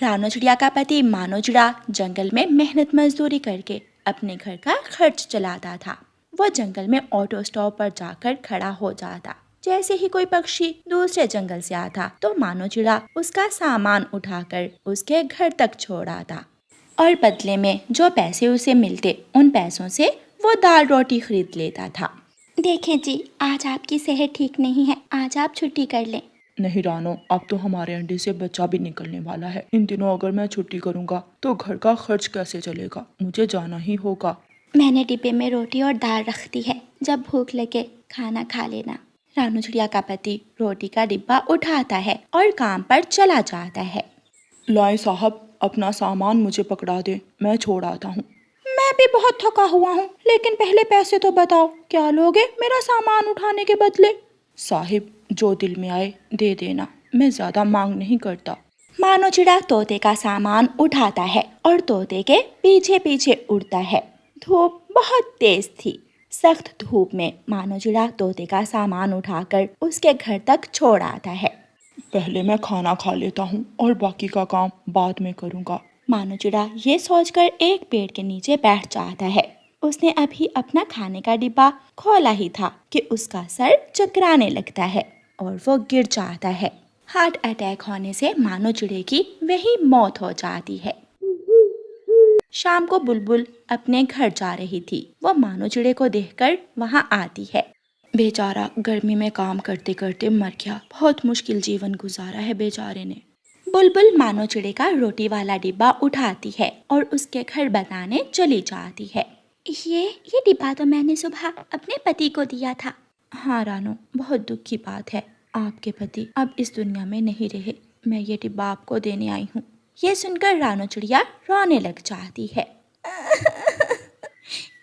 रानो चिड़िया का पति मानो चिड़ा जंगल में मेहनत मजदूरी करके अपने घर का खर्च चलाता था। वो जंगल में ऑटो स्टॉप पर जाकर खड़ा हो जाता। जैसे ही कोई पक्षी दूसरे जंगल से आता तो मानो चिड़ा उसका सामान उठाकर उसके घर तक छोड़ आता और बदले में जो पैसे उसे मिलते उन पैसों से वो दाल रोटी खरीद लेता था। देखें जी, आज आपकी सेहत ठीक नहीं है, आज आप छुट्टी कर लें। नहीं रानो, अब तो हमारे अंडे से बच्चा भी निकलने वाला है। इन दिनों अगर मैं छुट्टी करूँगा तो घर का खर्च कैसे चलेगा? मुझे जाना ही होगा। मैंने डिब्बे में रोटी और दाल रख दी है, जब भूख लगे खाना खा लेना। रानू चिड़िया का पति रोटी का डिब्बा उठाता है और काम पर चला जाता है। लाए साहब, अपना सामान मुझे पकड़ा दे, मैं छोड़ आता हूँ। मैं भी बहुत थका हुआ हूँ, लेकिन पहले पैसे तो बताओ, क्या लोगे मेरा सामान उठाने के बदले? साहिब, जो दिल में आए दे देना, मैं ज्यादा मांग नहीं करता। मानो चिड़ा तोते का सामान उठाता है और तोते के पीछे पीछे उड़ता है। धूप बहुत तेज थी। सख्त धूप में मानो चिड़ा तोते का सामान उठाकर उसके घर तक छोड़ आता है। पहले मैं खाना खा लेता हूँ और बाकी का काम बाद में करूँगा। मानो चिड़ा ये सोचकर एक पेड़ के नीचे बैठ जाता है। उसने अभी अपना खाने का डिब्बा खोला ही था कि उसका सर चकराने लगता है और वो गिर जाता है। हार्ट अटैक होने से मानो चिड़े की वही मौत हो जाती है। शाम को बुलबुल अपने घर जा रही थी। वो मानो चिड़े को देखकर वहाँ आती है। बेचारा गर्मी में काम करते करते मर गया। बहुत मुश्किल जीवन गुजारा है बेचारे ने। बुलबुल मानो चिड़े का रोटी वाला डिब्बा उठाती है और उसके घर बनाने चली जाती है। ये डिब्बा तो मैंने सुबह अपने पति को दिया था। हाँ रानो, बहुत दुख की बात है, आपके पति अब इस दुनिया में नहीं रहे। मैं ये डिब्बा आपको देने आई हूँ। ये सुनकर रानो चिड़िया रोने लग जाती है।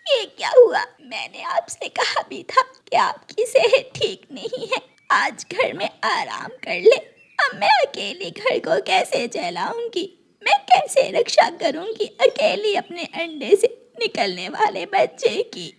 ये क्या हुआ? मैंने आपसे कहा भी था कि आपकी सेहत ठीक नहीं है, आज घर में आराम कर ले। अब मैं अकेली घर को कैसे चलाऊंगी? मैं कैसे रक्षा करूंगी अकेली अपने अंडे से निकलने वाले बच्चे की?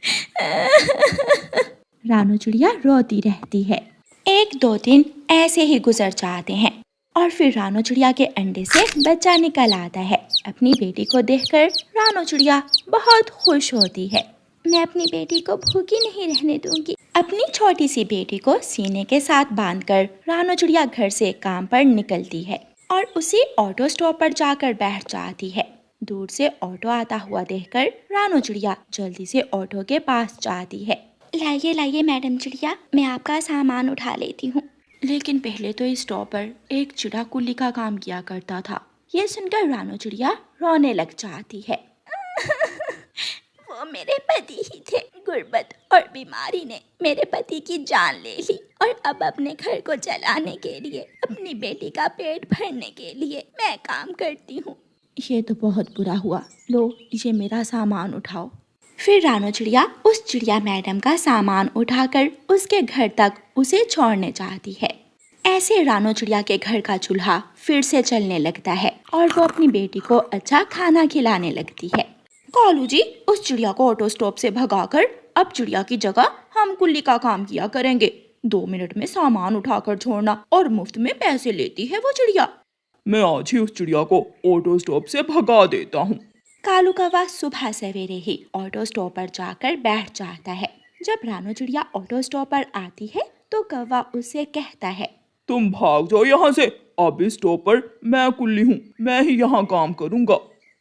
रानो चिड़िया रोती रहती है। 1-2 दिन ऐसे ही गुजर जाते हैं और फिर रानो चिड़िया के अंडे से बच्चा निकल आता है। अपनी बेटी को देखकर रानो चिड़िया बहुत खुश होती है। मैं अपनी बेटी को भूखी नहीं रहने दूंगी। अपनी छोटी सी बेटी को सीने के साथ बांधकर रानो चिड़िया घर से काम पर निकलती है और उसी ऑटो स्टॉप पर जाकर बैठ जाती है। दूर से ऑटो आता हुआ देखकर रानो चिड़िया जल्दी से ऑटो के पास जाती है। लाइए लाइए मैडम चिड़िया, मैं आपका सामान उठा लेती हूँ। लेकिन पहले तो इस स्टॉप पर एक चिड़ा कुल्ली का काम किया करता था। ये सुनकर रानो चिड़िया रोने लग जाती है। वो मेरे पति ही थे। गुर्बत और बीमारी ने मेरे पति की जान ले ली और अब अपने घर को चलाने के लिए, अपनी बेटी का पेट भरने के लिए मैं काम करती हूँ। ये तो बहुत बुरा हुआ। लो, ये मेरा सामान उठाओ। फिर रानो चिड़िया उस चिड़िया मैडम का सामान उठाकर उसके घर तक उसे छोड़ने जाती है। ऐसे रानो चिड़िया के घर का चूल्हा फिर से चलने लगता है और वो अपनी बेटी को अच्छा खाना खिलाने लगती है। कालू जी, उस चिड़िया को ऑटो स्टॉप से भगाकर अब चिड़िया की जगह हम कुल्ली का काम किया करेंगे। 2 मिनट में सामान उठाकर छोड़ना और मुफ्त में पैसे लेती है वो चिड़िया। मैं आज ही उस चिड़िया को ऑटो स्टॉप से भगा देता हूँ। कालू कौवा सुबह सवेरे ही ऑटो स्टॉप पर जाकर बैठ जाता है। जब रानो चिड़िया ऑटो स्टॉप पर आती है तो कौवा उससे कहता है, तुम भाग जाओ यहाँ से, अब इस स्टॉप पर मैं कुल्ली हूँ, मैं ही यहाँ काम करूँगा।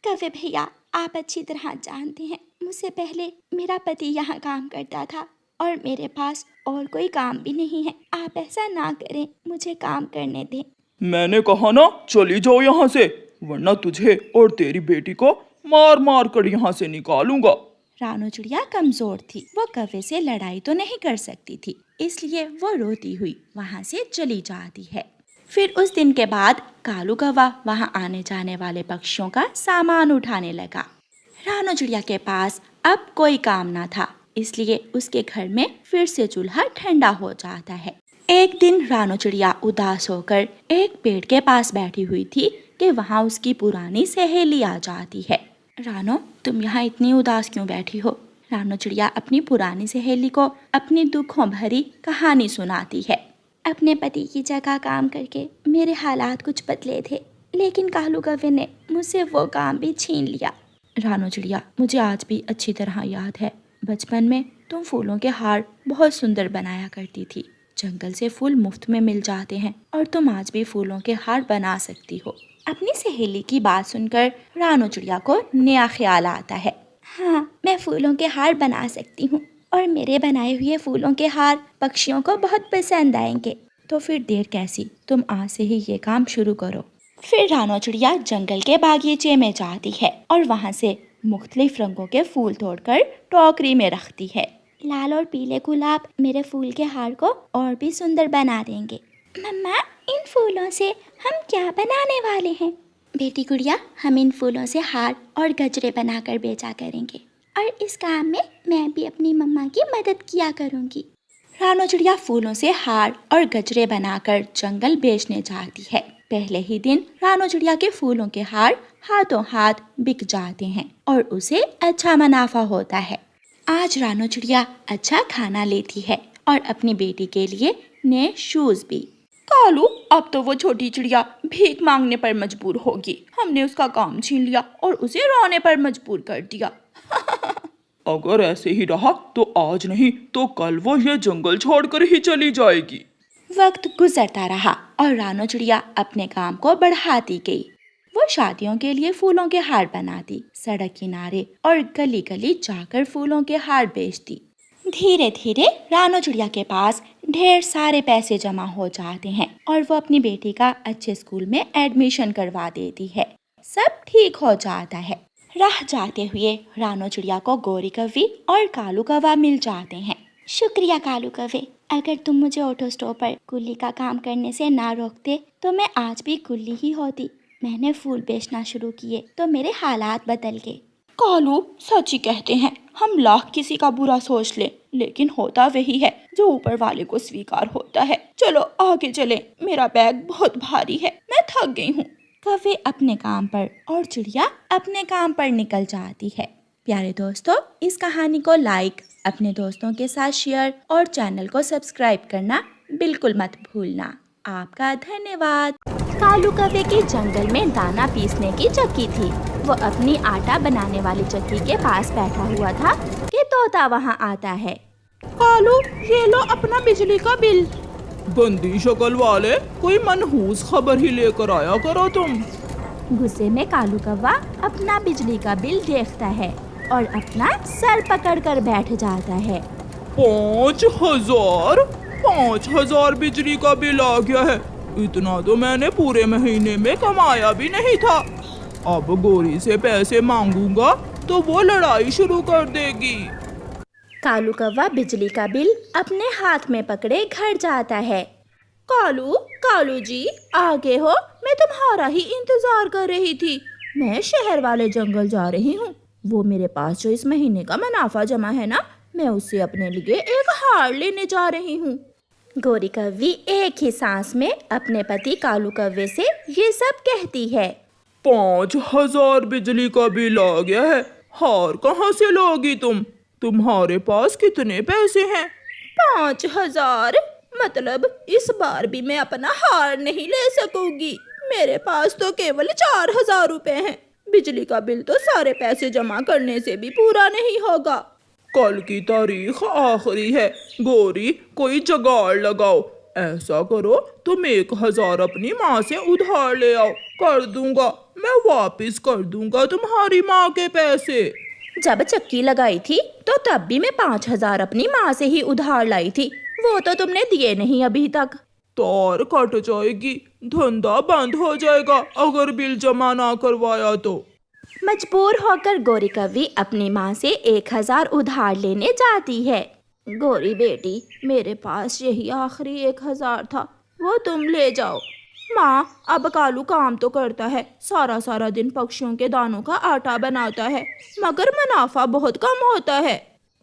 कौवे भैया, आप अच्छी तरह जानते हैं मुझसे पहले मेरा पति यहाँ काम करता था और मेरे पास और कोई काम भी नहीं है। आप ऐसा ना करें, मुझे काम करने दें। मैंने कहा ना, चली जाओ यहाँ से, वरना तुझे और तेरी बेटी को मार मार कर यहाँ से निकालूंगा। रानो चिड़िया कमजोर थी, वो कौवे से लड़ाई तो नहीं कर सकती थी, इसलिए वो रोती हुई वहाँ से चली जाती है। फिर उस दिन के बाद कालू कौवा वहाँ आने जाने वाले पक्षियों का सामान उठाने लगा। रानो चिड़िया के पास अब कोई काम ना था, इसलिए उसके घर में फिर से चूल्हा ठंडा हो जाता है। एक दिन रानो चिड़िया उदास होकर एक पेड़ के पास बैठी हुई थी कि वहाँ उसकी पुरानी सहेली आ जाती है। रानो, तुम यहाँ इतनी उदास क्यों बैठी हो? रानो चिड़िया अपनी पुरानी सहेली को अपनी दुखों भरी कहानी सुनाती है। अपने पति की जगह काम करके मेरे हालात कुछ बदले थे, लेकिन कालू कौवे ने मुझसे वो काम भी छीन लिया। रानो चिड़िया, मुझे आज भी अच्छी तरह याद है, बचपन में तुम फूलों के हार बहुत सुंदर बनाया करती थी। जंगल से फूल मुफ्त में मिल जाते हैं और तुम आज भी फूलों के हार बना सकती हो। अपनी सहेली की बात सुनकर रानो चिड़िया को नया ख्याल आता है। हाँ, मैं फूलों के हार बना सकती हूँ और मेरे बनाए हुए फूलों के हार पक्षियों को बहुत पसंद आएंगे। तो फिर देर कैसी, तुम आज से ही ये काम शुरू करो। फिर रानो चिड़िया जंगल के बागीचे में जाती है और वहाँ से मुख्तलिफ रंगों के फूल तोड़कर टोकरी में रखती है। लाल और पीले गुलाब मेरे फूल के हार को और भी सुंदर बना देंगे। मम्मा, इन फूलों से हम क्या बनाने वाले हैं? बेटी गुड़िया, हम इन फूलों से हार और गजरे बनाकर बेचा करेंगे और इस काम में मैं भी अपनी मम्मा की मदद किया करूँगी। रानो चिड़िया फूलों से हार और गजरे बनाकर जंगल बेचने जाती है। पहले ही दिन रानो चिड़िया के फूलों के हार हाथों हाथ बिक जाते हैं और उसे अच्छा मुनाफा होता है। आज रानो चिड़िया अच्छा खाना लेती है और अपनी बेटी के लिए नए शूज भी। कालू, अब तो वो छोटी चिड़िया भीख मांगने पर मजबूर होगी। हमने उसका काम छीन लिया और उसे रोने पर मजबूर कर दिया। अगर ऐसे ही रहा तो आज नहीं तो कल वो ये जंगल छोड़कर ही चली जाएगी। वक्त गुजरता रहा और रानो चिड़िया अपने काम को बढ़ाती गई। वो शादियों के लिए फूलों के हार बनाती, सड़क किनारे और गली गली जाकर फूलों के हार बेचती। धीरे धीरे रानो चिड़िया के पास ढेर सारे पैसे जमा हो जाते हैं और वो अपनी बेटी का अच्छे स्कूल में एडमिशन करवा देती है। सब ठीक हो जाता है। राह जाते हुए रानो चिड़िया को गोरी कौवी और कालू कौवा मिल जाते हैं। शुक्रिया कालू कौवे, अगर तुम मुझे ऑटो स्टॉप पर कुल्ली का काम करने से ना रोकते तो मैं आज भी कुल्ली ही होती। मैंने फूल बेचना शुरू किए तो मेरे हालात बदल गए। कालू, सच ही कहते हैं, हम लाख किसी का बुरा सोच लें लेकिन होता वही है जो ऊपर वाले को स्वीकार होता है। चलो आगे चलें, मेरा बैग बहुत भारी है, मैं थक गई हूँ। कौवे अपने काम पर और चिड़िया अपने काम पर निकल जाती है। प्यारे दोस्तों, इस कहानी को लाइक, अपने दोस्तों के साथ शेयर और चैनल को सब्सक्राइब करना बिल्कुल मत भूलना। आपका धन्यवाद। कालू कौवे के जंगल में दाना पीसने की चक्की थी। वो अपनी आटा बनाने वाली चक्की के पास बैठा हुआ था कि तोता वहाँ आता है। कालू, ये लो अपना बिजली का बिल। गंदी शक्ल वाले, कोई मनहूस खबर ही लेकर आया करो तुम। गुस्से में कालू कौवा अपना बिजली का बिल देखता है और अपना सर पकड़कर बैठ जाता है। 5,000? 5,000 बिजली का बिल आ गया है। इतना तो मैंने पूरे महीने में कमाया भी नहीं था। अब गोरी से पैसे मांगूंगा तो वो लड़ाई शुरू कर देगी। कालू कौवा बिजली का बिल अपने हाथ में पकड़े घर जाता है। कालू जी, आगे हो, मैं तुम्हारा ही इंतजार कर रही थी। मैं शहर वाले जंगल जा रही हूँ। वो मेरे पास जो इस महीने का मुनाफा जमा है ना, मैं उससे अपने लिए एक हार लेने जा रही हूँ। गोरी कौवी एक ही सांस में अपने पति कालू कौवे से ये सब कहती है। 5,000 बिजली का बिल आ गया है। हार कहाँ से लोगी तुम? तुम्हारे पास कितने पैसे हैं? 5,000? मतलब इस बार भी मैं अपना हार नहीं ले सकूंगी। मेरे पास तो केवल 4,000 रुपए हैं। बिजली का बिल तो सारे पैसे जमा करने से भी पूरा नहीं होगा। कल की तारीख आखिरी है। गोरी, कोई जुगाड़ लगाओ। ऐसा करो, तुम 1,000 अपनी माँ से उधार ले आओ। कर दूंगा, मैं वापस कर दूंगा तुम्हारी माँ के पैसे। जब चक्की लगाई थी तो तब भी मैं 5,000 अपनी माँ से ही उधार लाई थी। वो तो तुमने दिए नहीं अभी तक। तार कट जाएगी, धंधा बंद हो जाएगा अगर बिल जमा ना करवाया तो। मजबूर होकर गोरी कौवी अपनी माँ से 1,000 उधार लेने जाती है। गोरी बेटी, मेरे पास यही आखिरी 1,000 था, वो तुम ले जाओ। माँ, अब कालू काम तो करता है, सारा दिन पक्षियों के दानों का आटा बनाता है, मगर मुनाफा बहुत कम होता है।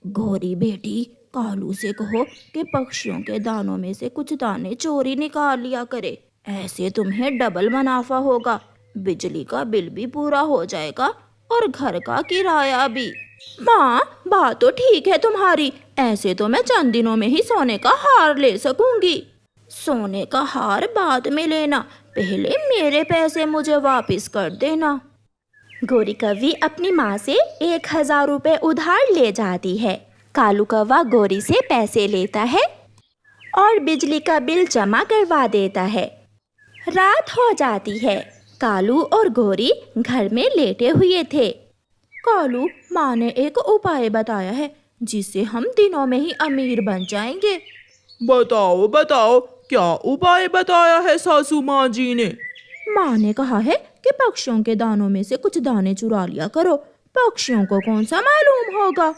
गोरी बेटी, कालू से कहो कि पक्षियों के दानों में से कुछ दाने चोरी निकाल लिया करे, ऐसे तुम्हें डबल मुनाफा होगा। बिजली का बिल भी पूरा हो जाएगा और घर का किराया भी। माँ, बात तो ठीक है तुम्हारी, ऐसे तो मैं चंद दिनों में ही सोने का हार ले सकूंगी। सोने का हार बाद में लेना, पहले मेरे पैसे मुझे वापस कर देना। गोरी कौवी अपनी माँ से 1000 रुपये उधार ले जाती है। कालू कौवा गोरी से पैसे लेता है और बिजली का बिल जमा करवा देता है। रात हो जाती है। कालू और गोरी घर में लेटे हुए थे। कालू, माँ ने एक उपाय बताया है जिससे हम दिनों में ही अमीर बन जाएंगे। बताओ बताओ, क्या उपाय बताया है सासू माँ जी ने? माँ ने कहा है कि पक्षियों के दानों में से कुछ दाने चुरा लिया करो, पक्षियों को कौन सा मालूम होगा।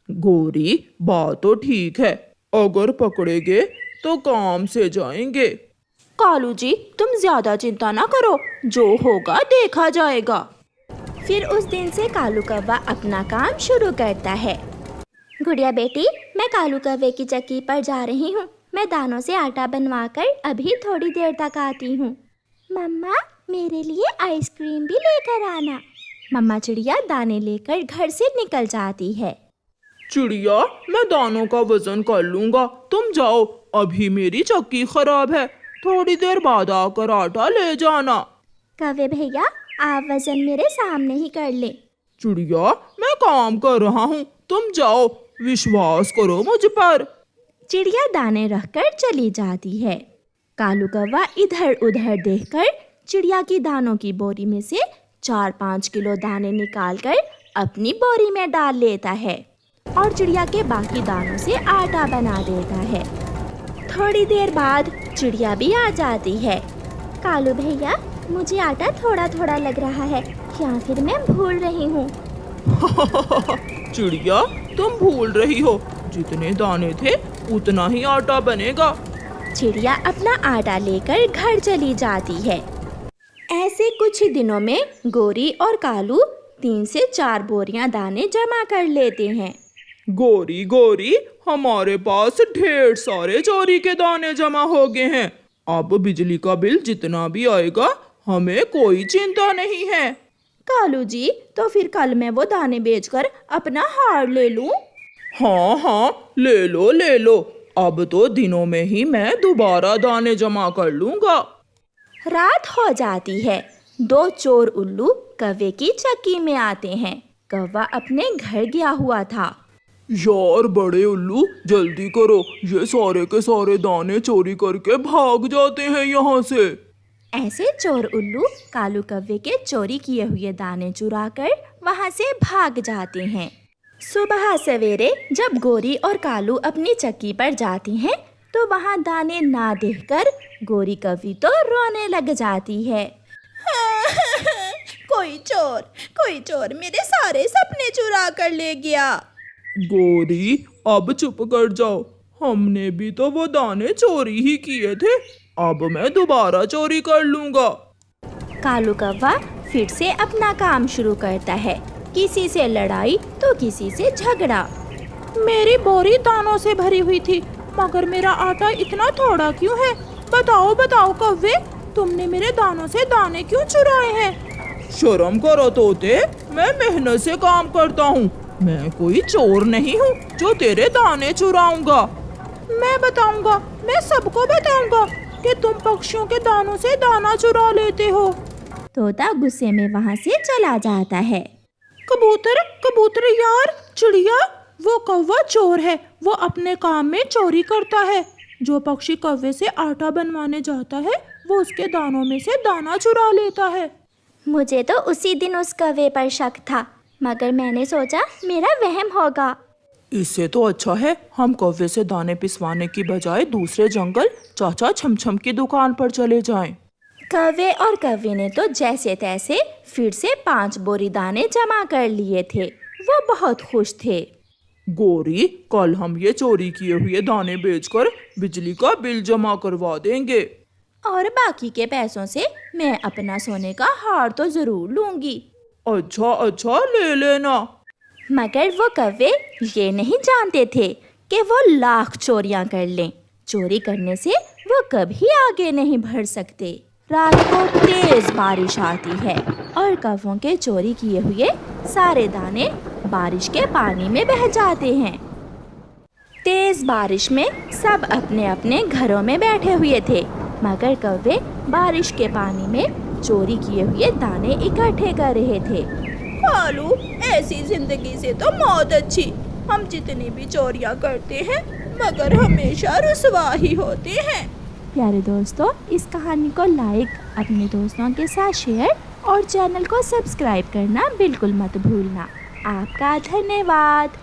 गोरी, बात तो ठीक है, अगर पकड़े गए तो काम से जाएंगे। कालू जी, तुम ज्यादा चिंता ना करो, जो होगा देखा जाएगा। फिर उस दिन से कालू कौवा अपना काम शुरू करता है। गुड़िया बेटी, मैं कालू कौवे की चक्की पर जा रही हूँ। मैं दानों से आटा बनवाकर अभी थोड़ी देर तक आती हूँ। मम्मा, मेरे लिए आइसक्रीम भी लेकर आना। मम्मा चिड़िया दाने लेकर घर से निकल जाती है। चिड़िया, मैं दानों का वजन कर लूंगा, तुम जाओ, अभी मेरी चक्की खराब है, थोड़ी देर बाद आकर आटा ले जाना। कौवे भैया, आप वजन मेरे सामने ही कर ले। चिड़िया, मैं काम कर रहा हूँ, तुम जाओ, विश्वास करो मुझ पर। चिड़िया दाने रखकर चली जाती है। कालू कौवा इधर उधर देखकर चिड़िया की दानों की बोरी में से 4-5 किलो दाने निकालकर अपनी बोरी में डाल लेता है और चिड़िया के बाकी दानों से आटा बना देता है। थोड़ी देर बाद चिड़िया भी आ जाती है। कालू भैया, मुझे आटा थोड़ा थोड़ा लग रहा है या फिर मैं भूल रही हूँ। चिड़िया, तुम भूल रही हो, जितने दाने थे उतना ही आटा बनेगा। चिड़िया अपना आटा लेकर घर चली जाती है। ऐसे कुछ ही दिनों में गोरी और कालू 3 से 4 बोरियां दाने जमा कर लेते हैं। गोरी गोरी, हमारे पास ढेर सारे चोरी के दाने जमा हो गए हैं, अब बिजली का बिल जितना भी आएगा हमें कोई चिंता नहीं है। कालू जी, तो फिर कल मैं वो दाने बेचकर अपना हार ले लूं? हाँ हाँ, ले लो ले लो, अब तो दिनों में ही मैं दोबारा दाने जमा कर लूंगा। रात हो जाती है। 2 चोर उल्लू कौवे की चक्की में आते हैं। कौवा अपने घर गया हुआ था। यार बड़े उल्लू, जल्दी करो, ये सारे के सारे दाने चोरी करके भाग जाते हैं यहाँ से। ऐसे चोर उल्लू कालू कौवे के चोरी किए हुए दाने चुराकर वहाँ से भाग जाते हैं। सुबह सवेरे जब गोरी और कालू अपनी चक्की पर जाती हैं, तो वहाँ दाने ना देखकर गोरी कौवी तो रोने लग जाती है। कोई चोर मेरे सारे सपने चुरा कर ले गया। गोरी, अब चुप कर जाओ, हमने भी तो वो दाने चोरी ही किए थे, अब मैं दोबारा चोरी कर लूंगा। कालू कौवा फिर से अपना काम शुरू करता है। किसी से लड़ाई तो किसी से झगड़ा। मेरी बोरी दानों से भरी हुई थी, मगर मेरा आटा इतना थोड़ा क्यों है? बताओ बताओ कौवे, तुमने मेरे दानों से दाने क्यों चुराए हैं? शर्म करो तोते, मैं मेहनत से काम करता हूँ, मैं कोई चोर नहीं हूँ जो तेरे दाने चुराऊंगा। मैं बताऊंगा, मैं सबको बताऊंगा कि तुम पक्षियों के दानों से दाना चुरा लेते हो। तोता गुस्से में वहाँ से चला जाता है। कबूतर यार, चिड़िया, वो कौवा चोर है, वो अपने काम में चोरी करता है। जो पक्षी कौवे से आटा बनवाने जाता है, वो उसके दानों में से दाना चुरा लेता है। मुझे तो उसी दिन उस कौवे पर शक था, मगर मैंने सोचा मेरा वहम होगा। इससे तो अच्छा है हम कौवे से दाने पिसवाने की बजाय दूसरे जंगल चाचा छमछम की दुकान पर चले जाएं। कौवे और कौवी ने तो जैसे तैसे फिर से 5 बोरी दाने जमा कर लिए थे। वो बहुत खुश थे। गोरी, कल हम ये चोरी किए हुए दाने बेचकर बिजली का बिल जमा करवा देंगे, और बाकी के पैसों से मैं अपना सोने का हार तो जरूर लूंगी। अच्छा ले लेना। मगर वो कौवे ये नहीं जानते थे कि वो लाख चोरियां कर लें, चोरी करने से वो कभी आगे नहीं बढ़ सकते। रात को तेज बारिश आती है और कौवों के चोरी किए हुए सारे दाने बारिश के पानी में बह जाते हैं। तेज बारिश में सब अपने अपने घरों में बैठे हुए थे, मगर कौवे बारिश के पानी में चोरी किए हुए दाने इकट्ठे कर रहे थे। कालू, ऐसी जिंदगी से तो मौत अच्छी। हम जितनी भी चोरियां करते हैं मगर हमेशा रुसवा ही होते हैं। प्यारे दोस्तों, इस कहानी को लाइक, अपने दोस्तों के साथ शेयर और चैनल को सब्सक्राइब करना बिल्कुल मत भूलना। आपका धन्यवाद।